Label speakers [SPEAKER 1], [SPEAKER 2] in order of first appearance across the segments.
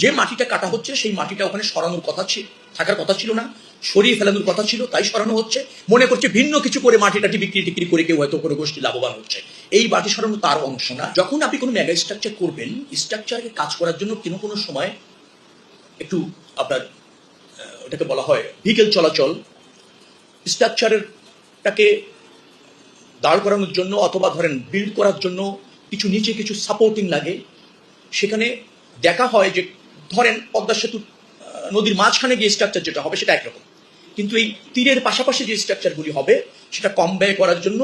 [SPEAKER 1] যে মাটিটা কাটা হচ্ছে সেই মাটিটা ওখানে সরানোর কথা থাকার কথা ছিল না, সরিয়ে ফেলানোর কথা ছিল, তাই সরানো হচ্ছে। মনে করছে ভিন্ন কিছু করে মাটিটাটি বিক্রি করে কেউ হয়তো কোনো গোষ্ঠী লাভবান হচ্ছে। এই মাটি সরানো তার অংশ না। যখন আপনি কোনো মেগা স্ট্রাকচার করবেন, স্ট্রাকচারকে কাজ করার জন্য কোনো সময় একটু আপনার ওটাকে বলা হয় ভেহিকেল চলাচল, স্ট্রাকচারটাকে দাঁড় করানোর জন্য অথবা ধরেন বিল্ড করার জন্য কিছু নিচে কিছু সাপোর্টিং লাগে। সেখানে দেখা হয় যে ধরেন পদ্মা সেতু নদীর মাঝখানে গিয়ে স্ট্রাকচার যেটা হবে সেটা একরকম, কিন্তু এই তীরের পাশাপাশি যে স্ট্রাকচারগুলি হবে সেটা কম ব্যয় করার জন্য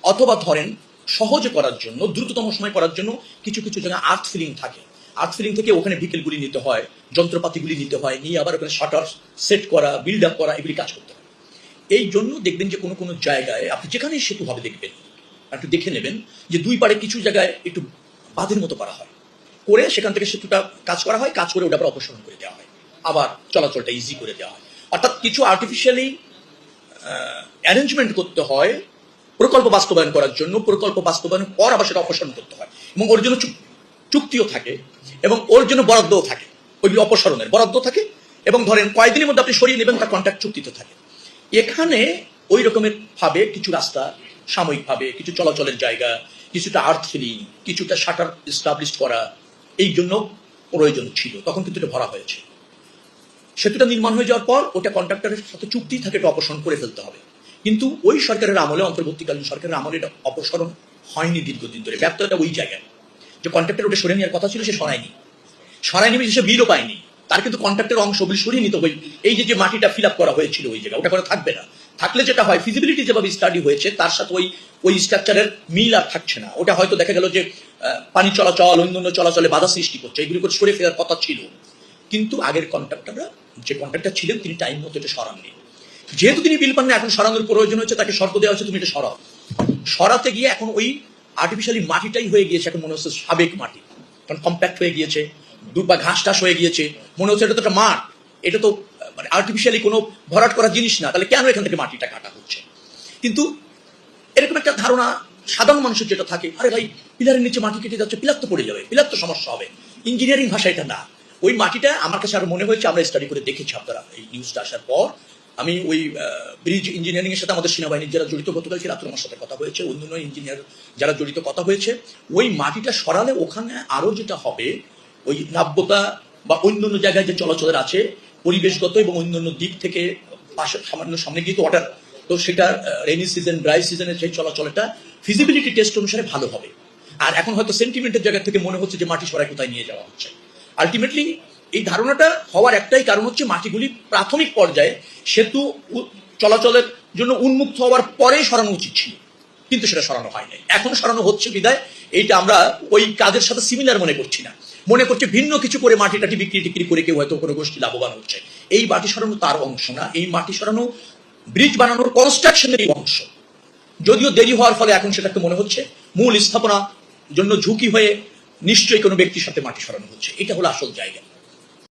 [SPEAKER 1] অথবা ধরেন সহজে করার জন্য, দ্রুততম সময় করার জন্য কিছু কিছু জায়গায় আর্থ ফিলিং থাকে। আর্থ ফিলিং থেকে ওখানে ভিকেলগুলি নিতে হয়, যন্ত্রপাতিগুলি নিতে হয়, নিয়ে আবার ওখানে শাটার সেট করা, বিল্ড আপ করা, এগুলি কাজ করতে হয়। এই জন্য দেখবেন যে কোনো কোনো জায়গায় আপনি যেখানে সেতু হবে দেখবেন, একটু দেখে নেবেন যে দুই পারে কিছু জায়গায় একটু বাঁধের মতো করা হয়, করে সেখান থেকে সেতুটা কাজ করা হয়, কাজ করে ওটা আবার অপসারণ করে দেওয়া হয়, আবার চলাচলটা ইজি করে দেওয়া হয়। অর্থাৎ কিছু আর্টিফিশিয়ালি অ্যারেঞ্জমেন্ট করতে হয় প্রকল্প বাস্তবায়ন করার জন্য, প্রকল্প বাস্তবায়নের পর আবার সেটা অপসারণ করতে হয় এবং ওর জন্য চুক্তিও থাকে এবং ওর জন্য বরাদ্দও থাকে, ওইগুলি অপসারণের বরাদ্দ থাকে এবং ধরেন কয়েকদিনের মধ্যে আপনি সরিয়ে নেবেন তার কন্ট্রাক্ট চুক্তিতে থাকে। এখানে ওই রকমের ভাবে কিছু রাস্তা সাময়িকভাবে, কিছু চলাচলের জায়গা, কিছুটা আর্থ ফিলিং, কিছুটা শাটার এস্টাবলিশ করা এই জন্য প্রয়োজন ছিল। তখন কিন্তু এটা ভরা হয়েছে। সেতুটা নির্মাণ হয়ে যাওয়ার পর ওটা কন্ট্রাক্টরের সাথে চুক্তি থাকে, এটা অপসারণ করে ফেলতে হবে। কিন্তু ওই সরকারের আমলে, অন্তর্বর্তীকালীন সরকারের আমলে এটা অপসারণ হয়নি দীর্ঘদিন ধরে। ব্যর্থতা ওই জায়গায় যে কন্ট্রাক্টর ওটা সরিয়ে নেওয়ার কথা ছিল, সে সরায়নি, সে বিলও পায়নি। তার কিন্তু কন্ট্রাক্টের অংশ বিল সরিয়ে নিতে হবে। এই যে মাটিটা ফিল আপ করা হয়েছিল ওই জায়গায়, ওটা করে থাকবে না। থাকলে যেটা হয়, ফিজিবিলিটি যেভাবে স্টাডি হয়েছে তার সাথে ওই স্ট্রাকচারের মিল আর থাকছে না। ওটা হয়তো দেখা গেল যে পানি চলাচল, অন্যান্য চলাচলে বাধা সৃষ্টি করছে, এগুলি করে সরে ফেরার কথা ছিল। কিন্তু আগের কন্ট্রাক্টররা, যে কন্ট্রাক্টর ছিলেন, তিনি টাইম মতো এটা সরাননি। যেহেতু তিনি বিল পান না, এখন সরানোর প্রয়োজন হচ্ছে, তাকে শর্ত দেওয়া হচ্ছে তুমি এটা সরাও। সরাতে গিয়ে এখন ওই আর্টিফিশিয়ালি মাটিটাই হয়ে গিয়েছে, এখন মনে হচ্ছে সাবেক মাটি, কারণ কম্প্যাক্ট হয়ে গিয়েছে, বা ঘাস টাস হয়ে গিয়েছে, মনে হচ্ছে এটা তো একটা মাঠ, এটা তো মানে আর্টিফিশিয়ালি কোনো ভরাট করা জিনিস না, তাহলে কেন এখান থেকে মাটিটা কাটা হচ্ছে? কিন্তু এরকম একটা ধারণা সাধারণ মানুষের যেটা থাকে, আরে ভাই পিলারের নিচে মাটি কেটে যাচ্ছে, পিলার তো পড়ে যাবে, পিলার তো সমস্যা হবে। ইঞ্জিনিয়ারিং ভাষা এটা না। ওই মাটিটা আমার কাছে আরো মনে হয়েছে, আমরা স্টাডি করে দেখেছি, আপনারা এই নিউজটা আসার পর আমি ওই ব্রিজ ইঞ্জিনিয়ারিং এর সাথে আমাদের সেনাবাহিনীর যারা জড়িত, গতকাল রাত্রে আমার সাথে কথা হয়েছে, অন্যান্য ইঞ্জিনিয়ার যারা জড়িত কথা হয়েছে, ওই মাটিটা সরালে ওখানে আরো যেটা হবে, ওই নাব্যতা বা অন্যান্য জায়গায় যে চলাচলের আছে পরিবেশগত এবং অন্যান্য দিক থেকে, পাশে সামান্য সামনে গিয়ে তো ওয়াটার, তো সেটা রেনি সিজন, ড্রাই সিজনের সেই চলাচলটা ফিজিবিলিটি টেস্ট অনুসারে ভালো হবে। আর এখন হয়তো সেন্টিমেন্টের জায়গা থেকে মনে হচ্ছে যে মাটি সরাই কোথায় নিয়ে যাওয়া হচ্ছে। আলটিমেটলি এই ধারণাটা হওয়ার একটাই কারণ হচ্ছে, মাটিগুলি প্রাথমিক পর্যায়ে সেতু চলাচলের জন্য উন্মুক্ত হওয়ার পরেই সরানো উচিত ছিল, কিন্তু সেটা সরানো হয় নাই। এখন সরানো হচ্ছে বিদায় এইটা আমরা ওই কাজের সাথে সিমিলার মনে করছি না, মনে করছে ভিন্ন কিছু করে মাটিটাটি বিক্রি করে কেউ হয়তো কোনো গোষ্ঠী লাভবান হচ্ছে। এই মাটি সরানো তার অংশ না। এই মাটি সরানো ব্রিজ বানানোর কনস্ট্রাকশনের অংশ। যদিও দেরি হওয়ার ফলে এখন সেটাকে মনে হচ্ছে মূল স্থাপনা জন্য ঝুঁকি হয়ে নিশ্চয়ই কোনো ব্যক্তির সাথে মাটি সরানো হচ্ছে। এটা হলো আসল জায়গা।